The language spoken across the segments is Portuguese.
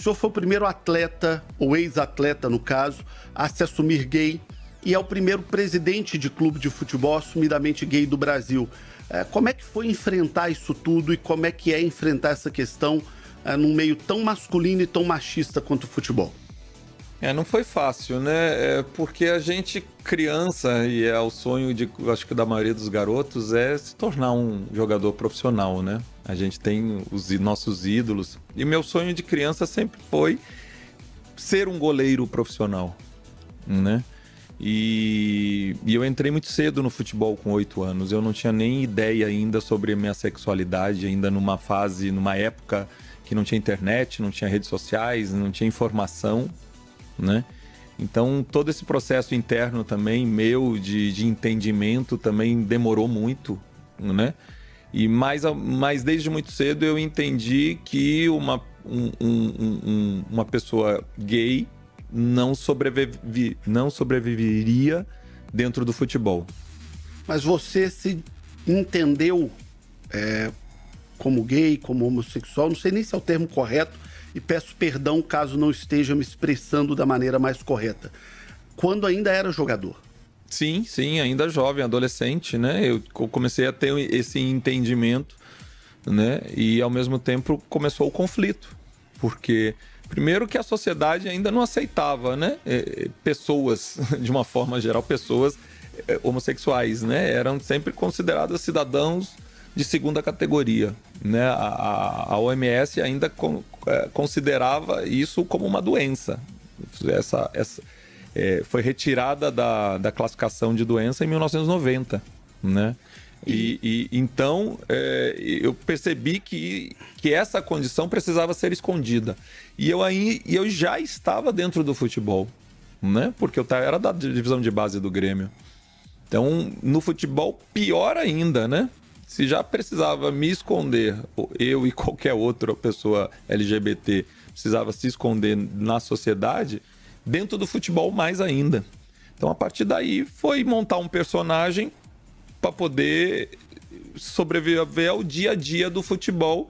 senhor foi o primeiro atleta, ou ex-atleta no caso, a se assumir gay e é o primeiro presidente de clube de futebol assumidamente gay do Brasil. Como é que foi enfrentar isso tudo e como é que é enfrentar essa questão num meio tão masculino e tão machista quanto o futebol? Não foi fácil, né? Porque a gente, criança, e é o sonho acho que da maioria dos garotos, é se tornar um jogador profissional, né? A gente tem os nossos ídolos. E meu sonho de criança sempre foi ser um goleiro profissional, né? E eu entrei muito cedo no futebol com 8 anos. Eu não tinha nem ideia ainda sobre a minha sexualidade, ainda numa época que não tinha internet, não tinha redes sociais, não tinha informação, né? Então todo esse processo interno também meu de entendimento também demorou muito, né? Mas desde muito cedo eu entendi que uma pessoa gay não sobreviveria dentro do futebol. Mas você se entendeu como gay, como homossexual, não sei nem se é o termo correto, e peço perdão caso não esteja me expressando da maneira mais correta. Quando ainda era jogador? Sim, ainda jovem, adolescente, né? Eu comecei a ter esse entendimento, né? E ao mesmo tempo começou o conflito, porque primeiro que a sociedade ainda não aceitava, né? Pessoas, de uma forma geral, pessoas homossexuais, né? Eram sempre consideradas cidadãos de segunda categoria, né? A OMS ainda considerava isso como uma doença. Foi retirada da classificação de doença em 1990, né? Então eu percebi que essa condição precisava ser escondida. E eu já estava dentro do futebol, né? Porque eu era da divisão de base do Grêmio. Então, no futebol, pior ainda, né? Se já precisava me esconder, eu e qualquer outra pessoa LGBT precisava se esconder na sociedade, dentro do futebol mais ainda. Então, a partir daí, foi montar um personagem para poder sobreviver ao dia a dia do futebol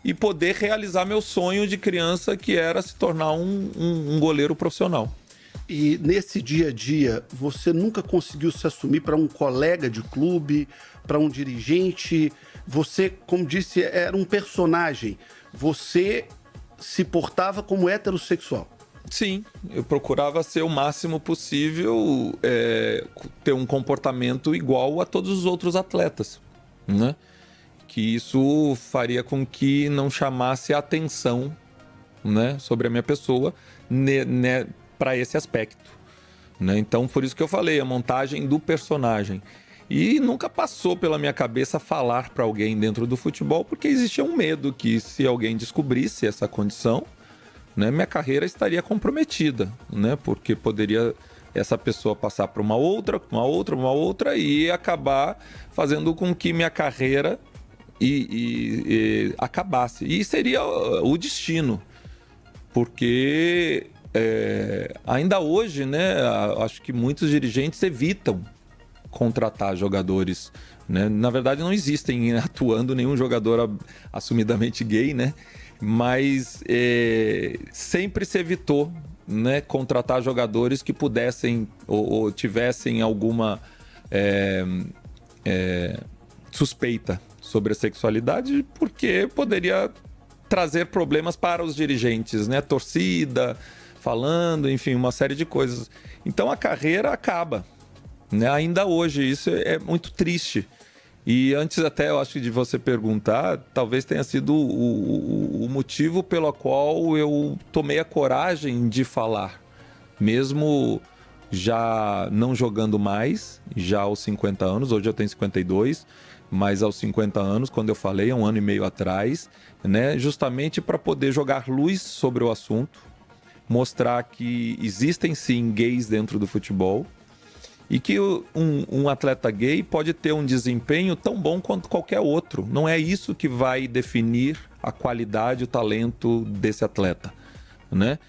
e poder realizar meu sonho de criança, que era se tornar um goleiro profissional. E nesse dia a dia, você nunca conseguiu se assumir para um colega de clube, para um dirigente? Você, como disse, era um personagem. Você se portava como heterossexual? Sim, eu procurava ser o máximo possível, ter um comportamento igual a todos os outros atletas, né? Que isso faria com que não chamasse a atenção, né, sobre a minha pessoa, né, para esse aspecto, né? Então, por isso que eu falei, a montagem do personagem. E nunca passou pela minha cabeça falar para alguém dentro do futebol, porque existia um medo que se alguém descobrisse essa condição, né, minha carreira estaria comprometida, né? Porque poderia essa pessoa passar para uma outra e acabar fazendo com que minha carreira acabasse. E seria o destino, porque ainda hoje, né, acho que muitos dirigentes evitam contratar jogadores, né? Na verdade, não existem atuando nenhum jogador assumidamente gay, né? Mas sempre se evitou, né, contratar jogadores que pudessem ou tivessem alguma suspeita sobre a sexualidade, porque poderia trazer problemas para os dirigentes, né? Torcida, falando, enfim, uma série de coisas. Então a carreira acaba, né? Ainda hoje, isso é muito triste. E antes até, eu acho, de você perguntar, talvez tenha sido o motivo pelo qual eu tomei a coragem de falar. Mesmo já não jogando mais, já aos 50 anos, hoje eu tenho 52, mas aos 50 anos, quando eu falei, há 1 ano e meio atrás, né, justamente para poder jogar luz sobre o assunto, mostrar que existem sim gays dentro do futebol, e que um atleta gay pode ter um desempenho tão bom quanto qualquer outro. Não é isso que vai definir a qualidade, o talento desse atleta, né?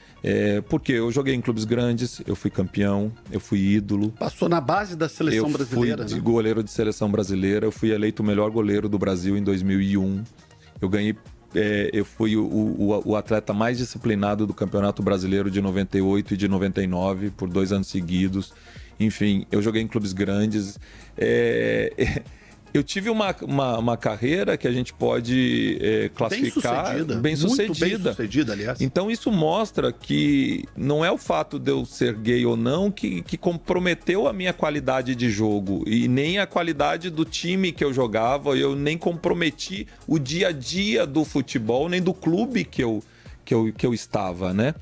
Porque eu joguei em clubes grandes, eu fui campeão, eu fui ídolo. Passou na base da seleção brasileira, Eu fui goleiro de seleção brasileira, eu fui eleito o melhor goleiro do Brasil em 2001. Eu ganhei eu fui o atleta mais disciplinado do Campeonato Brasileiro de 98 e de 99, por 2 anos seguidos. Enfim, eu joguei em clubes grandes. Eu tive uma carreira que a gente pode classificar bem-sucedida. Muito bem-sucedida, aliás. Então isso mostra que não é o fato de eu ser gay ou não que comprometeu a minha qualidade de jogo e nem a qualidade do time que eu jogava. Eu nem comprometi o dia a dia do futebol, nem do clube que eu estava, né?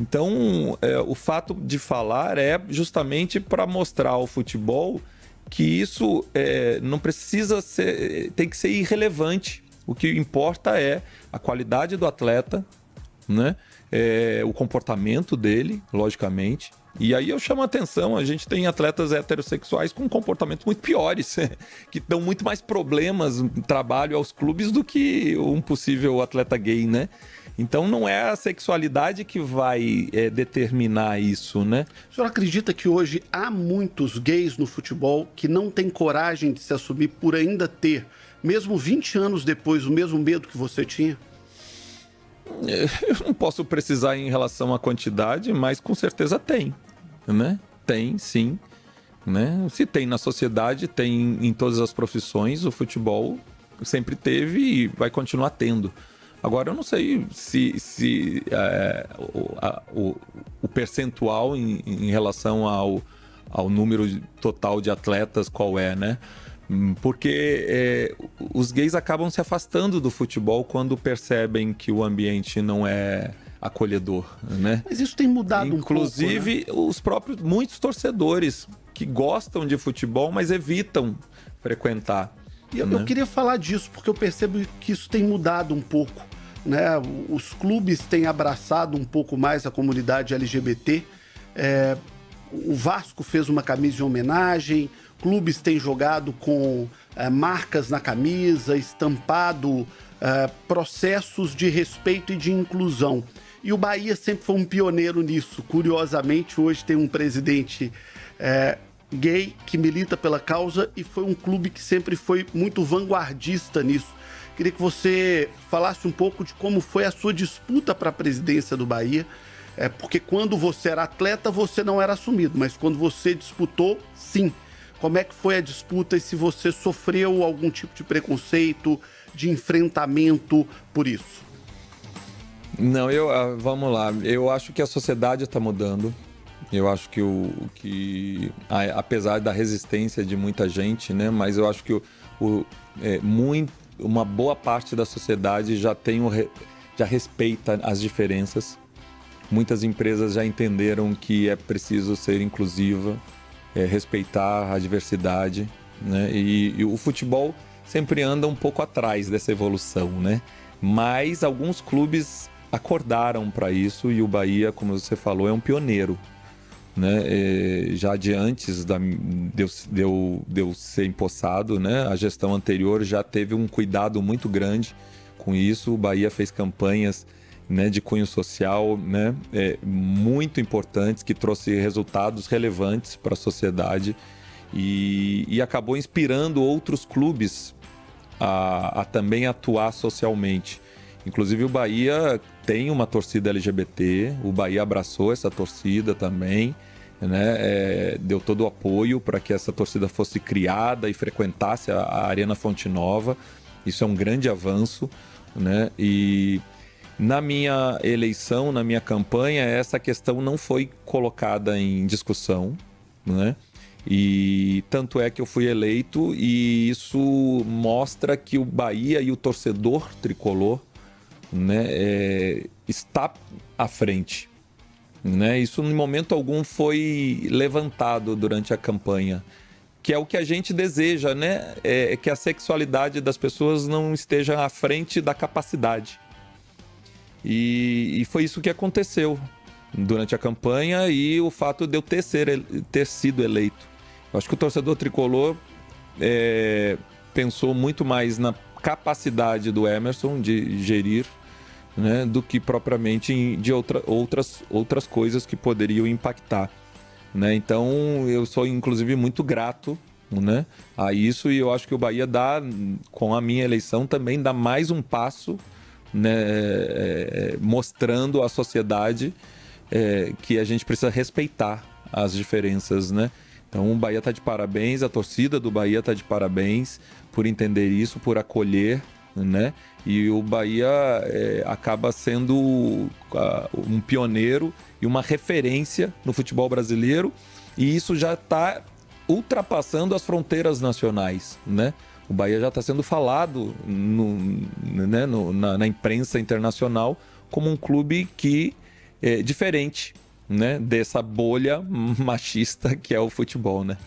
Então, o fato de falar é justamente para mostrar ao futebol que isso não precisa ser, tem que ser irrelevante. O que importa é a qualidade do atleta, né? O comportamento dele, logicamente. E aí eu chamo a atenção, a gente tem atletas heterossexuais com comportamentos muito piores, que dão muito mais problemas no trabalho aos clubes do que um possível atleta gay, né? Então não é a sexualidade que vai determinar isso, né? O senhor acredita que hoje há muitos gays no futebol que não têm coragem de se assumir por ainda ter, mesmo 20 anos depois, o mesmo medo que você tinha? Eu não posso precisar em relação à quantidade, mas com certeza tem, né? Tem, sim. Né? Se tem na sociedade, tem em todas as profissões, o sempre teve e vai continuar tendo. Agora, eu não sei se o percentual em relação ao número total de atletas qual é, né? Porque os gays acabam se afastando do futebol quando percebem que o ambiente não é acolhedor, né? Mas isso tem mudado Inclusive, um pouco, né? Muitos torcedores que gostam de futebol, mas evitam frequentar. Eu queria falar disso, porque eu percebo que isso tem mudado um pouco, né? Os clubes têm abraçado um pouco mais a comunidade LGBT. O Vasco fez uma camisa de homenagem, clubes têm jogado com marcas na camisa, estampado processos de respeito e de inclusão. E o Bahia sempre foi um pioneiro nisso. Curiosamente, hoje tem um presidente gay que milita pela causa e foi um clube que sempre foi muito vanguardista nisso. Queria que você falasse um pouco de como foi a sua disputa para a presidência do Bahia, porque quando você era atleta, você não era assumido, mas quando você disputou, sim. Como é que foi a disputa e se você sofreu algum tipo de preconceito, de enfrentamento por isso? Não, vamos lá. Eu acho que a sociedade está mudando. Eu acho que apesar da resistência de muita gente, né? Mas eu acho que uma boa parte da sociedade já respeita as diferenças. Muitas empresas já entenderam que é preciso ser inclusiva, respeitar a diversidade, né? E o futebol sempre anda um pouco atrás dessa evolução, né? Mas alguns clubes acordaram para isso e o Bahia, como você falou, é um pioneiro, né? Já de antes de eu ser empossado, né? A gestão anterior já teve um cuidado muito grande com isso. O Bahia fez campanhas, né, de cunho social, né, muito importantes, que trouxe resultados relevantes para a sociedade e acabou inspirando outros clubes a também atuar socialmente. Inclusive o Bahia tem uma torcida LGBT, o Bahia abraçou essa torcida também, né, deu todo o apoio para que essa torcida fosse criada e frequentasse a Arena Fonte Nova. Isso é um grande avanço, né? E na minha eleição, na minha campanha, essa questão não foi colocada em discussão, né? E tanto é que eu fui eleito e isso mostra que o Bahia e o torcedor tricolor, né, está à frente, né? Isso em momento algum foi levantado durante a campanha, que é o que a gente deseja, né? Que a sexualidade das pessoas não esteja à frente da capacidade. E foi isso que aconteceu durante a campanha e o fato de eu ter sido eleito. Eu acho que o torcedor tricolor pensou muito mais na capacidade do Emerson de gerir, né, do que propriamente de outras coisas que poderiam impactar, né? Então eu sou inclusive muito grato, né, a isso, e eu acho que o Bahia com a minha eleição também dá mais um passo, né, mostrando à sociedade que a gente precisa respeitar as diferenças, né? Então o Bahia está de parabéns, a torcida do Bahia está de parabéns por entender isso, por acolher, né? E o Bahia acaba sendo um pioneiro e uma referência no futebol brasileiro, e isso já está ultrapassando as fronteiras nacionais, né? O Bahia já está sendo falado na imprensa internacional como um clube que é diferente, né, dessa bolha machista que é o futebol, né?